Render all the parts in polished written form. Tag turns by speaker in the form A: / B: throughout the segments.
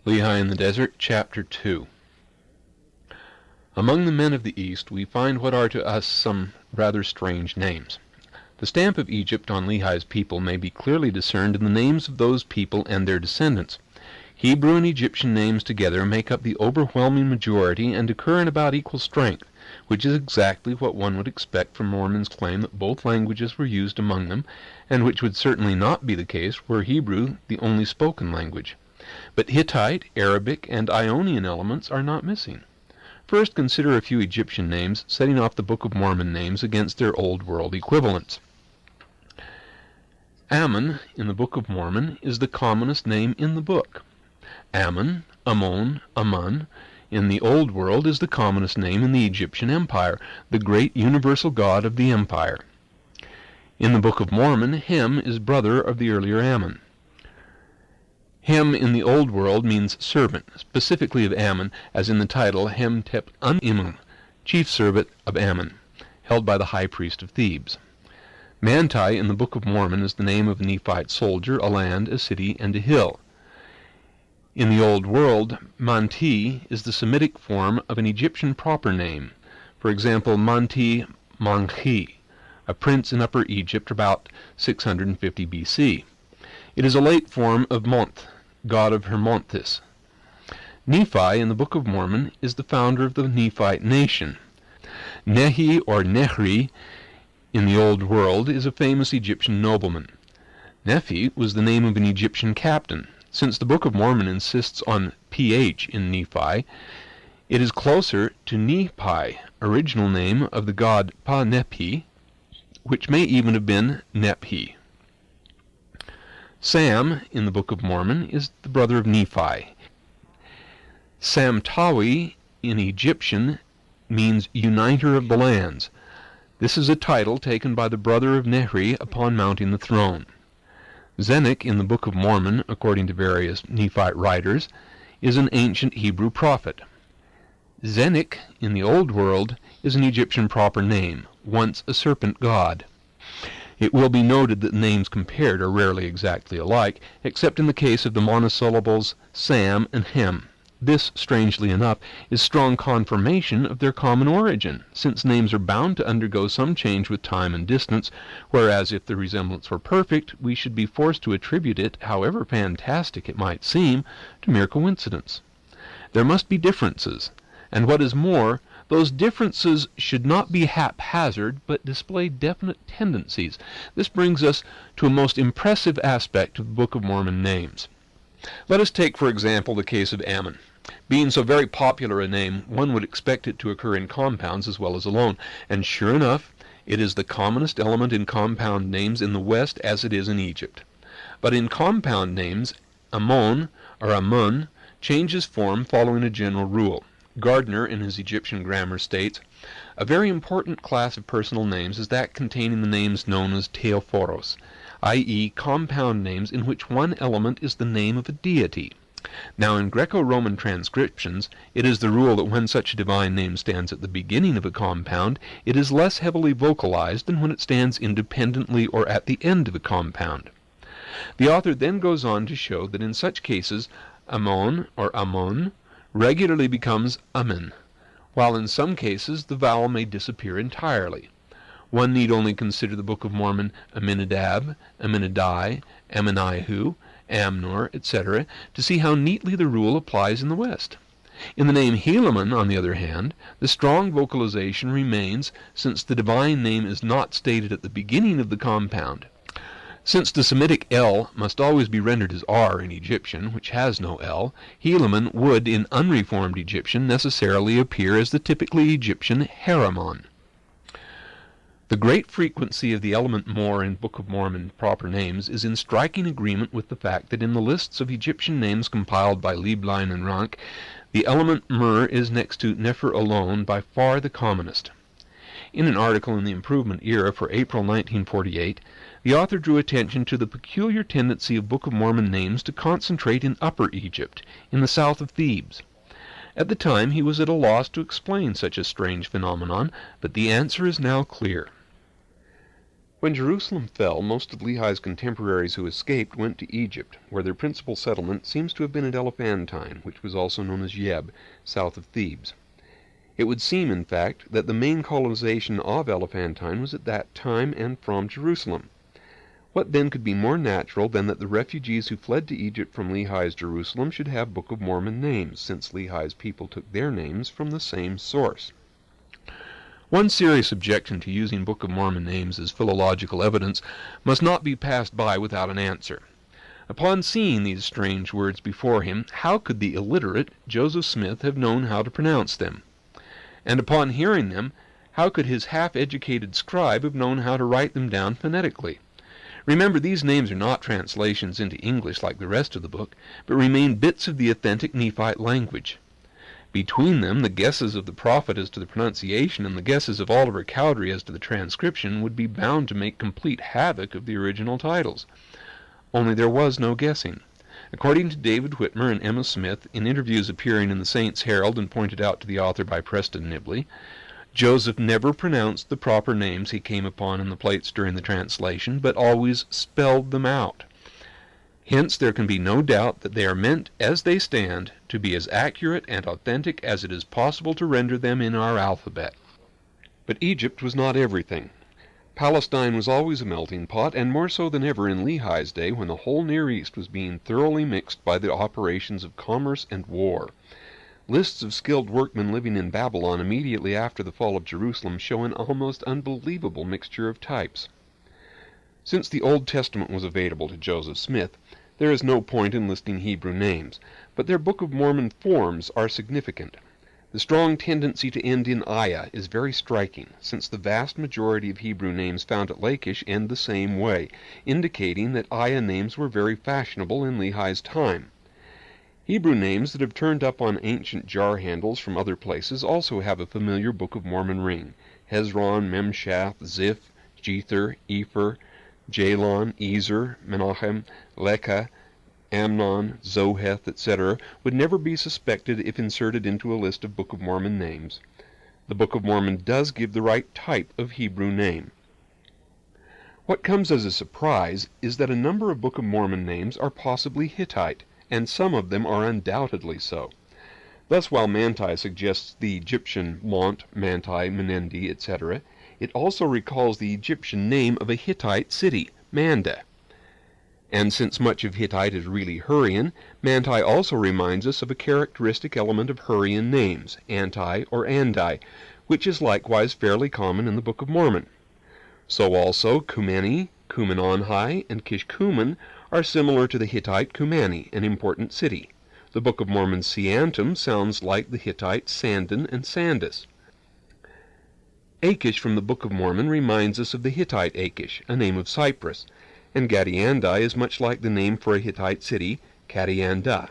A: Lehi in the Desert, Chapter 2. Among the men of the East we find what are to us some rather strange names. The stamp of Egypt on Lehi's people may be clearly discerned in the names of those people and their descendants. Hebrew and Egyptian names together make up the overwhelming majority and occur in about equal strength, which is exactly what one would expect from Mormon's claim that both languages were used among them, and which would certainly not be the case were Hebrew the only spoken language. But Hittite, Arabic, and Ionian elements are not missing. First, consider a few Egyptian names, setting off the Book of Mormon names against their Old World equivalents. Ammon, in the Book of Mormon, is the commonest name in the book. Ammon, Ammon, Amun, in the Old World is the commonest name in the Egyptian Empire, the great universal god of the empire. In the Book of Mormon, Hem is brother of the earlier Ammon. Hem in the Old World means servant, specifically of Ammon, as in the title Hem Tep Un-Imun, chief servant of Ammon, held by the high priest of Thebes. Manti in the Book of Mormon is the name of a Nephite soldier, a land, a city, and a hill. In the Old World, Manti is the Semitic form of an Egyptian proper name. For example, Manti Manchi, a prince in Upper Egypt about 650 BC. It is a late form of Month, god of Hermonthis. Nephi in the Book of Mormon is the founder of the Nephite nation. Lehi or Nehri in the Old World is a famous Egyptian nobleman. Nephi was the name of an Egyptian captain. Since the Book of Mormon insists on PH in Nephi, it is closer to Nepi, original name of the god Pa-Nepi, which may even have been Nephi. Sam, in the Book of Mormon, is the brother of Nephi. Samtawi, in Egyptian, means uniter of the lands. This is a title taken by the brother of Nehri upon mounting the throne. Zenock, in the Book of Mormon, according to various Nephite writers, is an ancient Hebrew prophet. Zenock, in the Old World, is an Egyptian proper name, once a serpent god. It will be noted that the names compared are rarely exactly alike, except in the case of the monosyllables Sam and Hem. This, strangely enough, is strong confirmation of their common origin, since names are bound to undergo some change with time and distance, whereas if the resemblance were perfect, we should be forced to attribute it, however fantastic it might seem, to mere coincidence. There must be differences, and what is more, those differences should not be haphazard, but display definite tendencies. This brings us to a most impressive aspect of the Book of Mormon names. Let us take, for example, the case of Ammon. Being so very popular a name, one would expect it to occur in compounds as well as alone, and sure enough, it is the commonest element in compound names in the West as it is in Egypt. But in compound names, Ammon or Amun changes form following a general rule. Gardner, in his Egyptian grammar, states, "A very important class of personal names is that containing the names known as theophoros, i.e. compound names in which one element is the name of a deity. Now in Greco-Roman transcriptions, it is the rule that when such a divine name stands at the beginning of a compound, it is less heavily vocalized than when it stands independently or at the end of a compound." The author then goes on to show that in such cases, Ammon or Ammon regularly becomes Amen, while in some cases the vowel may disappear entirely. One need only consider the Book of Mormon Aminadab, Aminadai, Amanihu, Amnor, etc., to see how neatly the rule applies in the West. In the name Helaman, on the other hand, the strong vocalization remains, since the divine name is not stated at the beginning of the compound. Since the Semitic L must always be rendered as R in Egyptian, which has no L, Helaman would, in unreformed Egyptian, necessarily appear as the typically Egyptian Haramon. The great frequency of the element Mor in Book of Mormon proper names is in striking agreement with the fact that in the lists of Egyptian names compiled by Lieblein and Rank, the element Mer is next to Nefer alone by far the commonest. In an article in the Improvement Era for April 1948, the author drew attention to the peculiar tendency of Book of Mormon names to concentrate in Upper Egypt, in the south of Thebes. At the time he was at a loss to explain such a strange phenomenon, but the answer is now clear. When Jerusalem fell, most of Lehi's contemporaries who escaped went to Egypt, where their principal settlement seems to have been at Elephantine, which was also known as Yeb, south of Thebes. It would seem, in fact, that the main colonization of Elephantine was at that time and from Jerusalem. What then could be more natural than that the refugees who fled to Egypt from Lehi's Jerusalem should have Book of Mormon names, since Lehi's people took their names from the same source? One serious objection to using Book of Mormon names as philological evidence must not be passed by without an answer. Upon seeing these strange words before him, how could the illiterate Joseph Smith have known how to pronounce them? And upon hearing them, how could his half-educated scribe have known how to write them down phonetically? Remember, these names are not translations into English like the rest of the book, but remain bits of the authentic Nephite language. Between them, the guesses of the prophet as to the pronunciation and the guesses of Oliver Cowdery as to the transcription would be bound to make complete havoc of the original titles. Only there was no guessing. According to David Whitmer and Emma Smith, in interviews appearing in the Saints Herald and pointed out to the author by Preston Nibley, Joseph never pronounced the proper names he came upon in the plates during the translation, but always spelled them out. Hence there can be no doubt that they are meant, as they stand, to be as accurate and authentic as it is possible to render them in our alphabet. But Egypt was not everything. Palestine was always a melting pot, and more so than ever in Lehi's day, when the whole Near East was being thoroughly mixed by the operations of commerce and war. Lists of skilled workmen living in Babylon immediately after the fall of Jerusalem show an almost unbelievable mixture of types. Since the Old Testament was available to Joseph Smith, there is no point in listing Hebrew names, but their Book of Mormon forms are significant. The strong tendency to end in Aya is very striking, since the vast majority of Hebrew names found at Lachish end the same way, indicating that Aya names were very fashionable in Lehi's time. Hebrew names that have turned up on ancient jar handles from other places also have a familiar Book of Mormon ring. Hezron, Memshath, Ziph, Jether, Epher, Jalon, Ezer, Menachem, Lekah, Amnon, Zoheth, etc. would never be suspected if inserted into a list of Book of Mormon names. The Book of Mormon does give the right type of Hebrew name. What comes as a surprise is that a number of Book of Mormon names are possibly Hittite, and some of them are undoubtedly so. Thus, while Manti suggests the Egyptian Mont, Manti, Menendi, etc., it also recalls the Egyptian name of a Hittite city, Manda. And since much of Hittite is really Hurrian, Manti also reminds us of a characteristic element of Hurrian names, Anti or Andi, which is likewise fairly common in the Book of Mormon. So also Kumeni, Kumenonhi, and Kishkumen are similar to the Hittite Kumani, an important city. The Book of Mormon's Seantum sounds like the Hittite Sandon and Sandus. Achish from the Book of Mormon reminds us of the Hittite Achish, a name of Cyprus, and Gadiandi is much like the name for a Hittite city, Kadianda.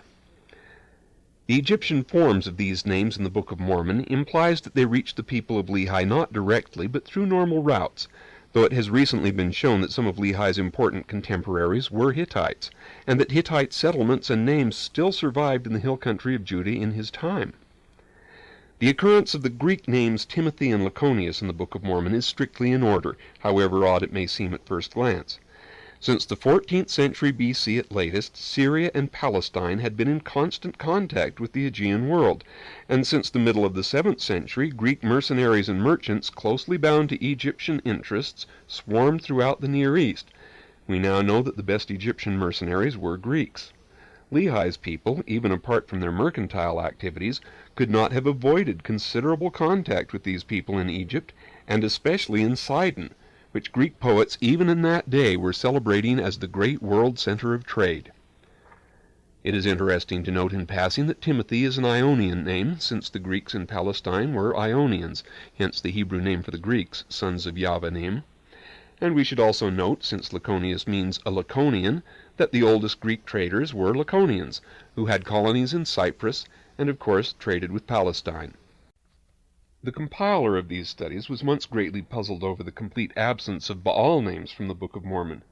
A: The Egyptian forms of these names in the Book of Mormon implies that they reached the people of Lehi not directly, but through normal routes, though it has recently been shown that some of Lehi's important contemporaries were Hittites, and that Hittite settlements and names still survived in the hill country of Judah in his time. The occurrence of the Greek names Timothy and Laconius in the Book of Mormon is strictly in order, however odd it may seem at first glance. Since the 14th century BC at latest, Syria and Palestine had been in constant contact with the Aegean world, and since the middle of the 7th century, Greek mercenaries and merchants closely bound to Egyptian interests swarmed throughout the Near East. We now know that the best Egyptian mercenaries were Greeks. Lehi's people, even apart from their mercantile activities, could not have avoided considerable contact with these people in Egypt, and especially in Sidon, which Greek poets even in that day were celebrating as the great world center of trade. It is interesting to note in passing that Timothy is an Ionian name, since the Greeks in Palestine were Ionians, hence the Hebrew name for the Greeks, sons of Yavanim. And we should also note, since Laconius means a Laconian, that the oldest Greek traders were Laconians, who had colonies in Cyprus and of course traded with Palestine. The compiler of these studies was once greatly puzzled over the complete absence of Baal names from the Book of Mormon.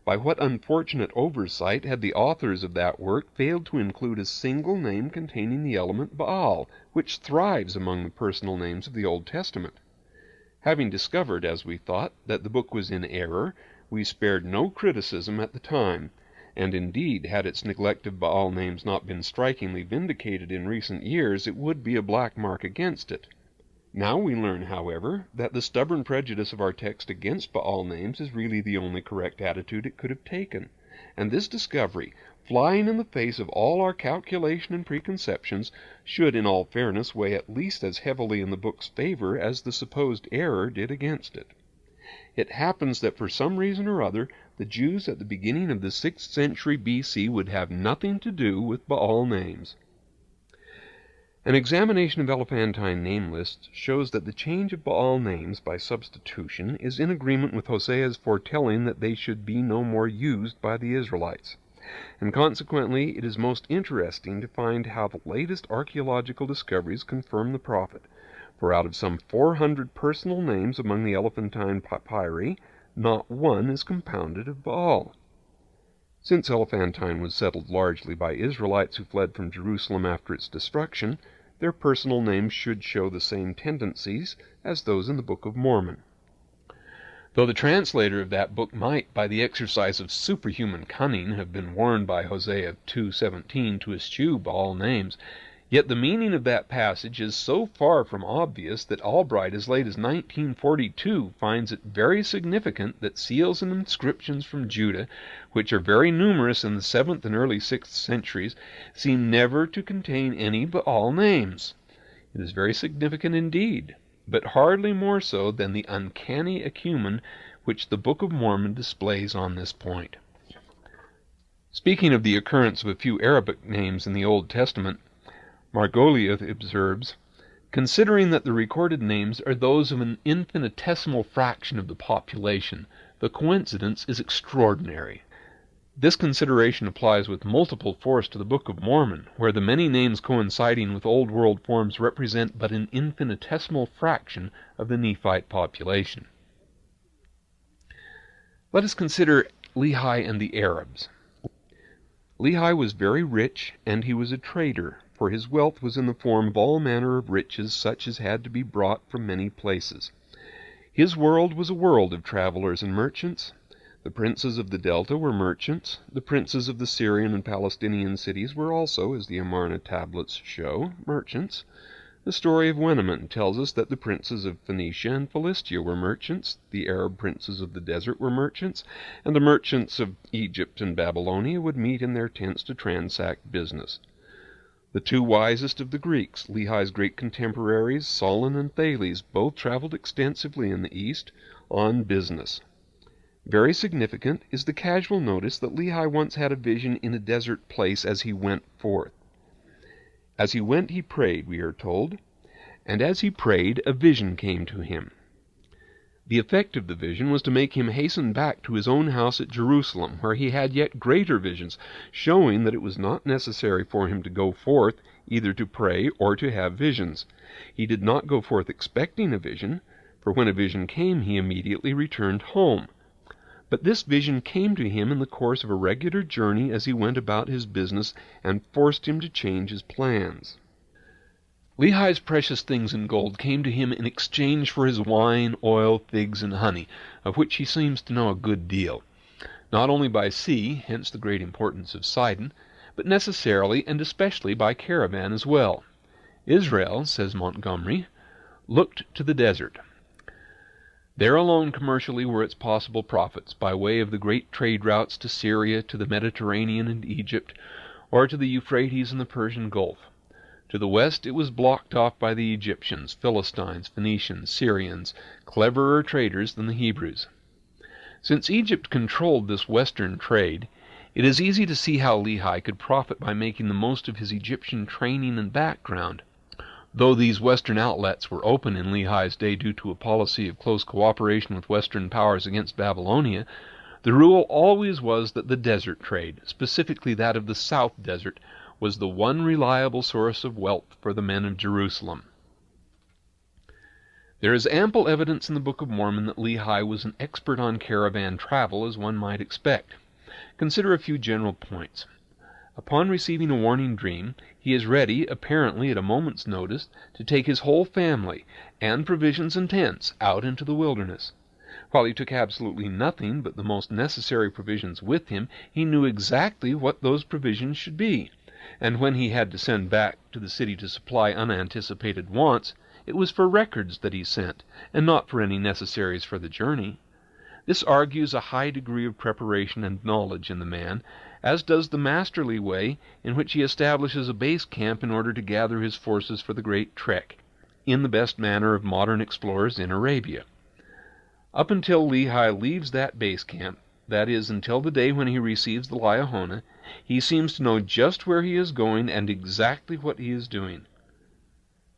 A: By what unfortunate oversight had the authors of that work failed to include a single name containing the element Baal, which thrives among the personal names of the Old Testament? Having discovered, as we thought, that the book was in error, we spared no criticism at the time, and indeed, had its neglect of Baal names not been strikingly vindicated in recent years, it would be a black mark against it. Now we learn, however, that the stubborn prejudice of our text against Baal names is really the only correct attitude it could have taken, and this discovery, flying in the face of all our calculation and preconceptions, should in all fairness weigh at least as heavily in the book's favor as the supposed error did against it. It happens that for some reason or other, the Jews at the beginning of the 6th century B.C. would have nothing to do with Baal names. An examination of elephantine name lists shows that the change of Baal names by substitution is in agreement with Hosea's foretelling that they should be no more used by the Israelites, and consequently it is most interesting to find how the latest archaeological discoveries confirm the prophet, for out of some 400 personal names among the elephantine papyri, not one is compounded of Baal. Since Elephantine was settled largely by Israelites who fled from Jerusalem after its destruction, their personal names should show the same tendencies as those in the Book of Mormon. Though the translator of that book might, by the exercise of superhuman cunning, have been warned by Hosea 2:17 to eschew Baal names, yet the meaning of that passage is so far from obvious that Albright, as late as 1942, finds it very significant that seals and inscriptions from Judah, which are very numerous in the 7th and early 6th centuries, seem never to contain any Baal names. It is very significant indeed, but hardly more so than the uncanny acumen which the Book of Mormon displays on this point. Speaking of the occurrence of a few Arabic names in the Old Testament, Margoliouth observes, considering that the recorded names are those of an infinitesimal fraction of the population, the coincidence is extraordinary. This consideration applies with multiple force to the Book of Mormon, where the many names coinciding with Old World forms represent but an infinitesimal fraction of the Nephite population. Let us consider Lehi and the Arabs. Lehi was very rich, and he was a trader, for his wealth was in the form of all manner of riches, such as had to be brought from many places. His world was a world of travelers and merchants. The princes of the Delta were merchants. The princes of the Syrian and Palestinian cities were also, as the Amarna tablets show, merchants. The story of Wenneman tells us that the princes of Phoenicia and Philistia were merchants, the Arab princes of the desert were merchants, and the merchants of Egypt and Babylonia would meet in their tents to transact business. The two wisest of the Greeks, Lehi's great contemporaries, Solon and Thales, both traveled extensively in the East on business. Very significant is the casual notice that Lehi once had a vision in a desert place as he went forth. As he went he prayed, we are told, and as he prayed a vision came to him. The effect of the vision was to make him hasten back to his own house at Jerusalem, where he had yet greater visions, showing that it was not necessary for him to go forth either to pray or to have visions. He did not go forth expecting a vision, for when a vision came he immediately returned home. But this vision came to him in the course of a regular journey as he went about his business, and forced him to change his plans. Lehi's precious things in gold came to him in exchange for his wine, oil, figs, and honey, of which he seems to know a good deal, not only by sea, hence the great importance of Sidon, but necessarily and especially by caravan as well. Israel, says Montgomery, looked to the desert. There alone commercially were its possible profits, by way of the great trade routes to Syria, to the Mediterranean and Egypt, or to the Euphrates and the Persian Gulf. To the west it was blocked off by the Egyptians, Philistines, Phoenicians, Syrians, cleverer traders than the Hebrews. Since Egypt controlled this western trade, it is easy to see how Lehi could profit by making the most of his Egyptian training and background. Though these western outlets were open in Lehi's day due to a policy of close cooperation with western powers against Babylonia, the rule always was that the desert trade, specifically that of the South Desert, was the one reliable source of wealth for the men of Jerusalem. There is ample evidence in the Book of Mormon that Lehi was an expert on caravan travel, as one might expect. Consider a few general points. Upon receiving a warning dream, he is ready, apparently at a moment's notice, to take his whole family, and provisions and tents, out into the wilderness. While he took absolutely nothing but the most necessary provisions with him, he knew exactly what those provisions should be, and when he had to send back to the city to supply unanticipated wants, it was for records that he sent, and not for any necessaries for the journey. This argues a high degree of preparation and knowledge in the man, as does the masterly way in which he establishes a base camp in order to gather his forces for the great trek, in the best manner of modern explorers in Arabia. Up until Lehi leaves that base camp, that is, until the day when he receives the Liahona, he seems to know just where he is going and exactly what he is doing.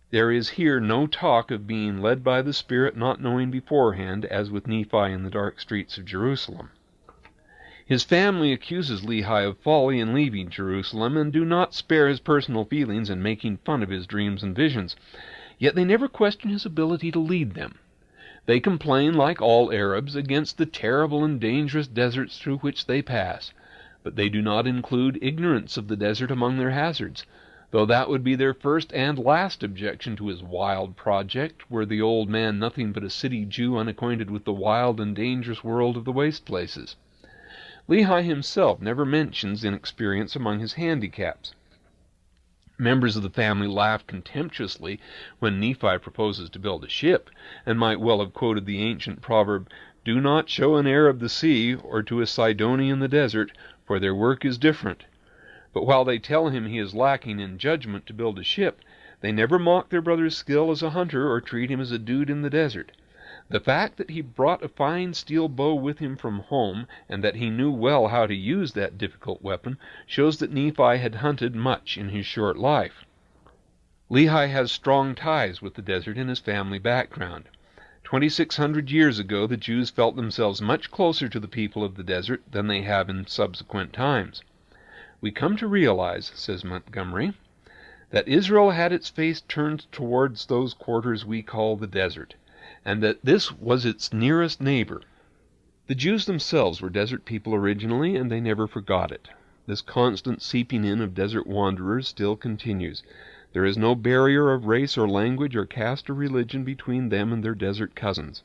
A: There is here no talk of being led by the Spirit not knowing beforehand, as with Nephi in the dark streets of Jerusalem. His family accuses Lehi of folly in leaving Jerusalem, and do not spare his personal feelings in making fun of his dreams and visions. Yet they never question his ability to lead them. They complain, like all Arabs, against the terrible and dangerous deserts through which they pass, but they do not include ignorance of the desert among their hazards, though that would be their first and last objection to his wild project, were the old man nothing but a city Jew unacquainted with the wild and dangerous world of the waste places. Lehi himself never mentions inexperience among his handicaps. Members of the family laugh contemptuously when Nephi proposes to build a ship, and might well have quoted the ancient proverb, "Do not show an Arab the sea, or to a Sidonian the desert, for their work is different." But while they tell him he is lacking in judgment to build a ship, they never mock their brother's skill as a hunter or treat him as a dude in the desert. The fact that he brought a fine steel bow with him from home, and that he knew well how to use that difficult weapon, shows that Nephi had hunted much in his short life. Lehi has strong ties with the desert in his family background. 2,600 years ago, the Jews felt themselves much closer to the people of the desert than they have in subsequent times. "We come to realize," says Montgomery, "that Israel had its face turned towards those quarters we call the desert, and that this was its nearest neighbor." The Jews themselves were desert people originally, and they never forgot it. This constant seeping in of desert wanderers still continues. There is no barrier of race or language or caste or religion between them and their desert cousins.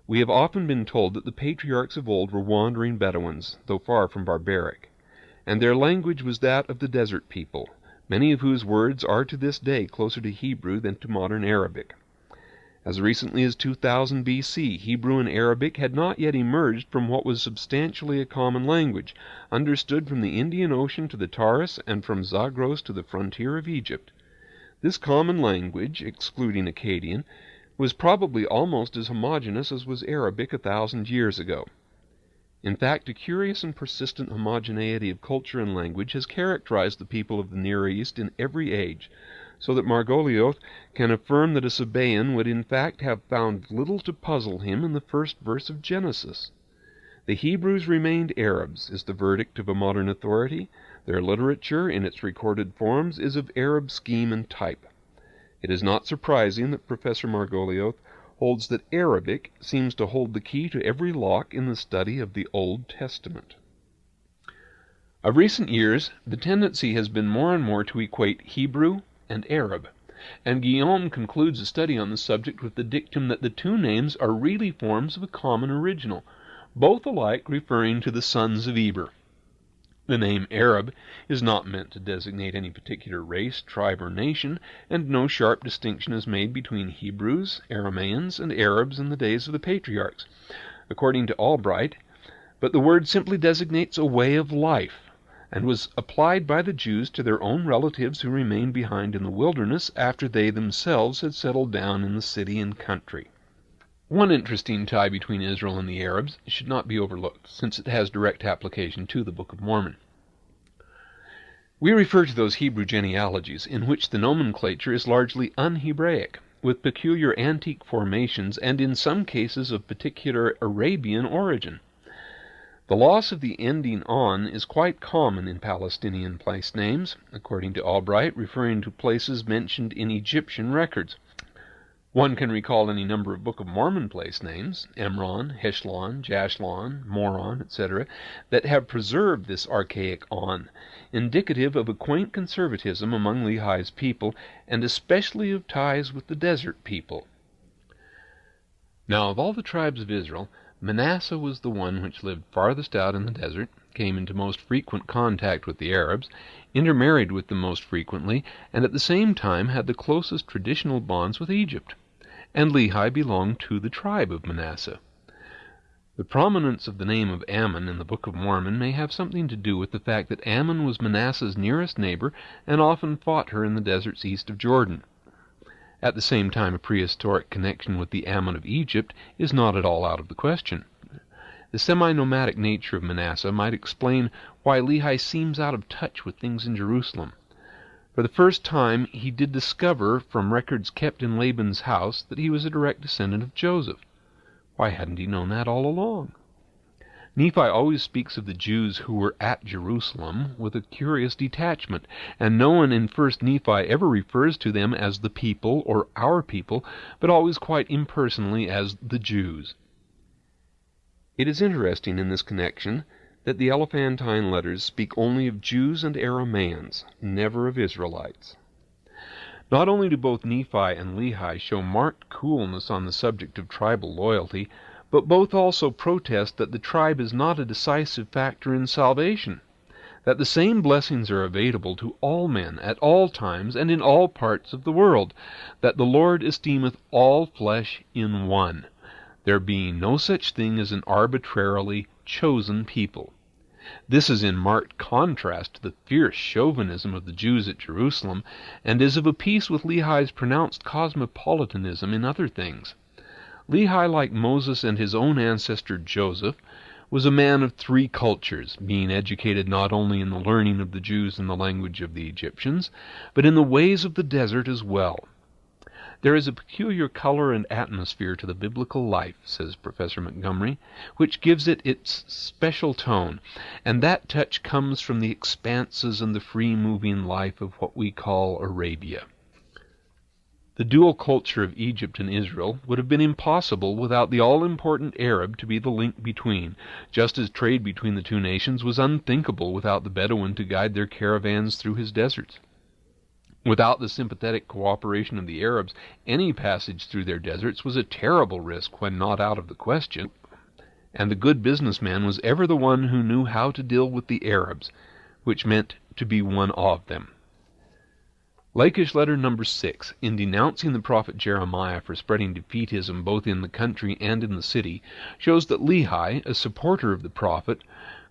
A: We have often been told that the patriarchs of old were wandering Bedouins, though far from barbaric, and their language was that of the desert people, many of whose words are to this day closer to Hebrew than to modern Arabic. As recently as 2000 B.C., Hebrew and Arabic had not yet emerged from what was substantially a common language, understood from the Indian Ocean to the Taurus and from Zagros to the frontier of Egypt. This common language, excluding Akkadian, was probably almost as homogeneous as was Arabic 1,000 years ago. In fact, a curious and persistent homogeneity of culture and language has characterized the people of the Near East in every age, so that Margoliouth can affirm that a Sabaean would in fact have found little to puzzle him in the first verse of Genesis. The Hebrews remained Arabs, is the verdict of a modern authority. Their literature, in its recorded forms, is of Arab scheme and type. It is not surprising that Professor Margoliouth holds that Arabic seems to hold the key to every lock in the study of the Old Testament. Of recent years, the tendency has been more and more to equate Hebrew and Arab, and Guillaume concludes a study on the subject with the dictum that the two names are really forms of a common original, both alike referring to the sons of Eber. The name Arab is not meant to designate any particular race, tribe, or nation, and no sharp distinction is made between Hebrews, Aramaeans, and Arabs in the days of the patriarchs, according to Albright, but the word simply designates a way of life, and was applied by the Jews to their own relatives who remained behind in the wilderness after they themselves had settled down in the city and country. One interesting tie between Israel and the Arabs should not be overlooked, since it has direct application to the Book of Mormon. We refer to those Hebrew genealogies in which the nomenclature is largely un-Hebraic, with peculiar antique formations and in some cases of particular Arabian origin. The loss of the ending on is quite common in Palestinian place names, according to Albright, referring to places mentioned in Egyptian records. One can recall any number of Book of Mormon place names, Emron, Heshlon, Jashlon, Moron, etc., that have preserved this archaic On, indicative of a quaint conservatism among Lehi's people, and especially of ties with the desert people. Now, of all the tribes of Israel, Manasseh was the one which lived farthest out in the desert, came into most frequent contact with the Arabs, intermarried with them most frequently, and at the same time had the closest traditional bonds with Egypt. And Lehi belonged to the tribe of Manasseh. The prominence of the name of Ammon in the Book of Mormon may have something to do with the fact that Ammon was Manasseh's nearest neighbor and often fought her in the deserts east of Jordan. At the same time, a prehistoric connection with the Ammon of Egypt is not at all out of the question. The semi-nomadic nature of Manasseh might explain why Lehi seems out of touch with things in Jerusalem. For the first time, he did discover from records kept in Laban's house that he was a direct descendant of Joseph. Why hadn't he known that all along? Nephi always speaks of the Jews who were at Jerusalem with a curious detachment, and no one in 1 Nephi ever refers to them as the people or our people, but always quite impersonally as the Jews. It is interesting in this connection that the Elephantine letters speak only of Jews and Aramaeans, never of Israelites. Not only do both Nephi and Lehi show marked coolness on the subject of tribal loyalty, but both also protest that the tribe is not a decisive factor in salvation, that the same blessings are available to all men at all times and in all parts of the world, that the Lord esteemeth all flesh in one, there being no such thing as an arbitrarily chosen people. This is in marked contrast to the fierce chauvinism of the Jews at Jerusalem, and is of a piece with Lehi's pronounced cosmopolitanism in other things. Lehi, like Moses and his own ancestor Joseph, was a man of three cultures, being educated not only in the learning of the Jews and the language of the Egyptians, but in the ways of the desert as well. There is a peculiar color and atmosphere to the biblical life, says Professor Montgomery, which gives it its special tone, and that touch comes from the expanses and the free-moving life of what we call Arabia. The dual culture of Egypt and Israel would have been impossible without the all-important Arab to be the link between, just as trade between the two nations was unthinkable without the Bedouin to guide their caravans through his deserts. Without the sympathetic cooperation of the Arabs, any passage through their deserts was a terrible risk when not out of the question, and the good businessman was ever the one who knew how to deal with the Arabs, which meant to be one of them. Lachish letter number 6, in denouncing the prophet Jeremiah for spreading defeatism both in the country and in the city, shows that Lehi, a supporter of the prophet,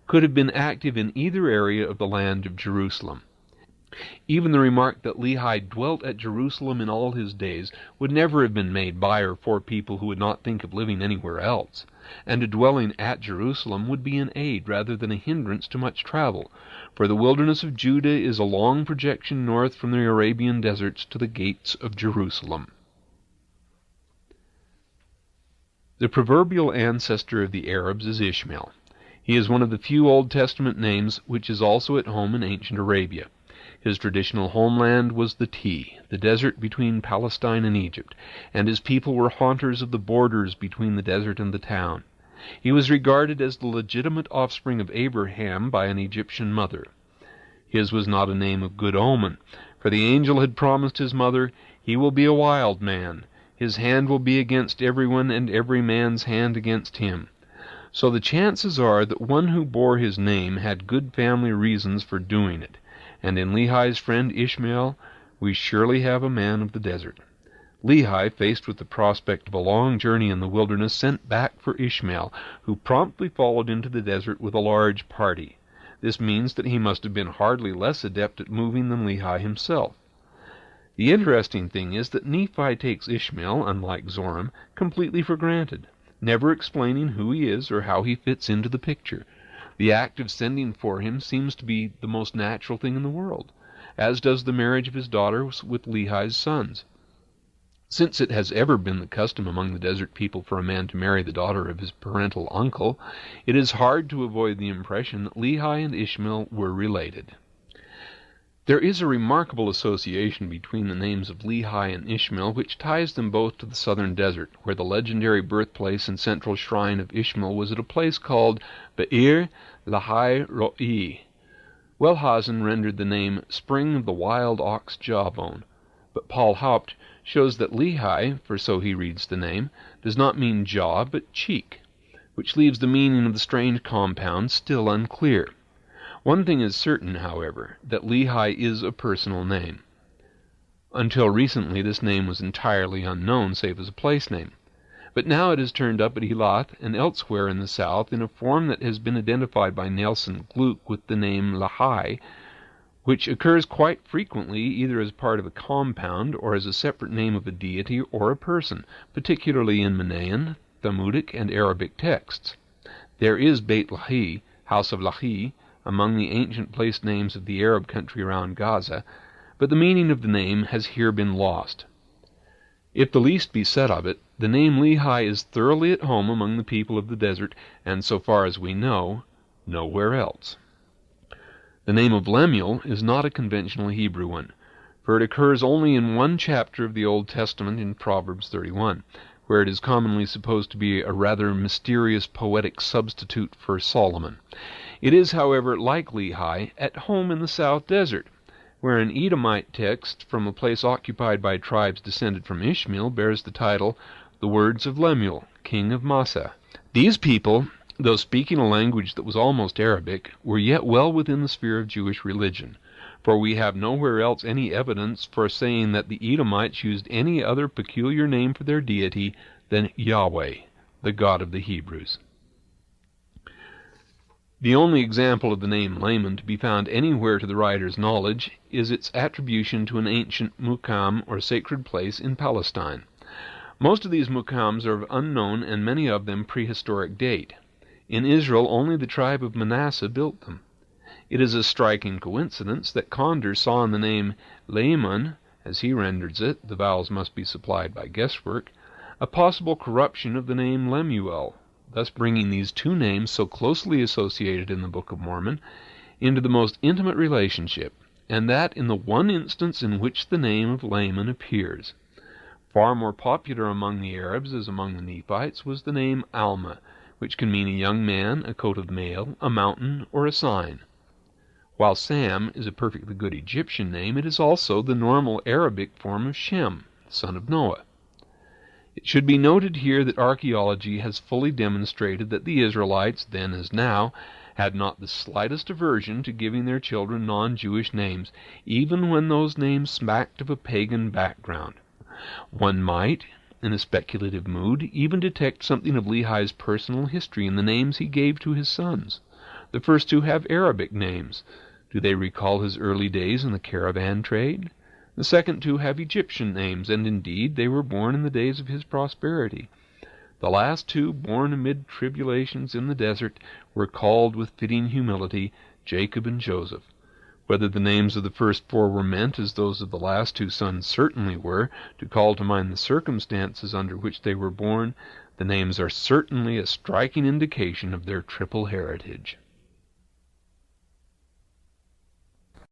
A: could have been active in either area of the land of Jerusalem. Even the remark that Lehi dwelt at Jerusalem in all his days would never have been made by or for people who would not think of living anywhere else, and a dwelling at Jerusalem would be an aid rather than a hindrance to much travel, for the wilderness of Judah is a long projection north from the Arabian deserts to the gates of Jerusalem. The proverbial ancestor of the Arabs is Ishmael. He is one of the few Old Testament names which is also at home in ancient Arabia. His traditional homeland was the T, the desert between Palestine and Egypt, and his people were haunters of the borders between the desert and the town. He was regarded as the legitimate offspring of Abraham by an Egyptian mother. His was not a name of good omen, for the angel had promised his mother, "He will be a wild man. His hand will be against everyone, and every man's hand against him." So the chances are that one who bore his name had good family reasons for doing it, and in Lehi's friend Ishmael we surely have a man of the desert. Lehi, faced with the prospect of a long journey in the wilderness, sent back for Ishmael, who promptly followed into the desert with a large party. This means that he must have been hardly less adept at moving than Lehi himself. The interesting thing is that Nephi takes Ishmael, unlike Zoram, completely for granted, never explaining who he is or how he fits into the picture. The act of sending for him seems to be the most natural thing in the world, as does the marriage of his daughters with Lehi's sons. Since it has ever been the custom among the desert people for a man to marry the daughter of his parental uncle, it is hard to avoid the impression that Lehi and Ishmael were related. There is a remarkable association between the names of Lehi and Ishmael, which ties them both to the southern desert, where the legendary birthplace and central shrine of Ishmael was at a place called Be'er Lahai Ro'i. Wellhausen rendered the name Spring of the Wild Ox Jawbone, but Paul Haupt shows that Lehi, for so he reads the name, does not mean jaw but cheek, which leaves the meaning of the strange compound still unclear. One thing is certain, however, that Lehi is a personal name. Until recently this name was entirely unknown, save as a place name. But now it has turned up at Elath and elsewhere in the south in a form that has been identified by Nelson Gluck with the name Lehi, which occurs quite frequently either as part of a compound or as a separate name of a deity or a person, particularly in Manaean, Talmudic, and Arabic texts. There is Beit Lahi, House of Lahi, among the ancient place names of the Arab country around Gaza, but the meaning of the name has here been lost. If the least be said of it, the name Lehi is thoroughly at home among the people of the desert, and so far as we know, nowhere else. The name of Lemuel is not a conventional Hebrew one, for it occurs only in one chapter of the Old Testament in Proverbs 31, where it is commonly supposed to be a rather mysterious poetic substitute for Solomon. It is, however, like Lehi, at home in the South Desert, where an Edomite text from a place occupied by tribes descended from Ishmael bears the title, The Words of Lemuel, King of Massa. These people, though speaking a language that was almost Arabic, were yet well within the sphere of Jewish religion, for we have nowhere else any evidence for saying that the Edomites used any other peculiar name for their deity than Yahweh, the God of the Hebrews. The only example of the name Laman to be found anywhere to the writer's knowledge is its attribution to an ancient mukam or sacred place in Palestine. Most of these mukams are of unknown and many of them prehistoric date. In Israel only the tribe of Manasseh built them. It is a striking coincidence that Conder saw in the name Laman, as he renders it, the vowels must be supplied by guesswork, a possible corruption of the name Lemuel, thus bringing these two names so closely associated in the Book of Mormon into the most intimate relationship, and that in the one instance in which the name of Laman appears. Far more popular among the Arabs, as among the Nephites, was the name Alma, which can mean a young man, a coat of mail, a mountain, or a sign. While Sam is a perfectly good Egyptian name, it is also the normal Arabic form of Shem, son of Noah. It should be noted here that archaeology has fully demonstrated that the Israelites, then as now, had not the slightest aversion to giving their children non-Jewish names, even when those names smacked of a pagan background. One might, in a speculative mood, even detect something of Lehi's personal history in the names he gave to his sons. The first two have Arabic names. Do they recall his early days in the caravan trade? The second two have Egyptian names, and indeed they were born in the days of his prosperity. The last two, born amid tribulations in the desert, were called with fitting humility Jacob and Joseph. Whether the names of the first four were meant, as those of the last two sons certainly were, to call to mind the circumstances under which they were born, the names are certainly a striking indication of their triple heritage.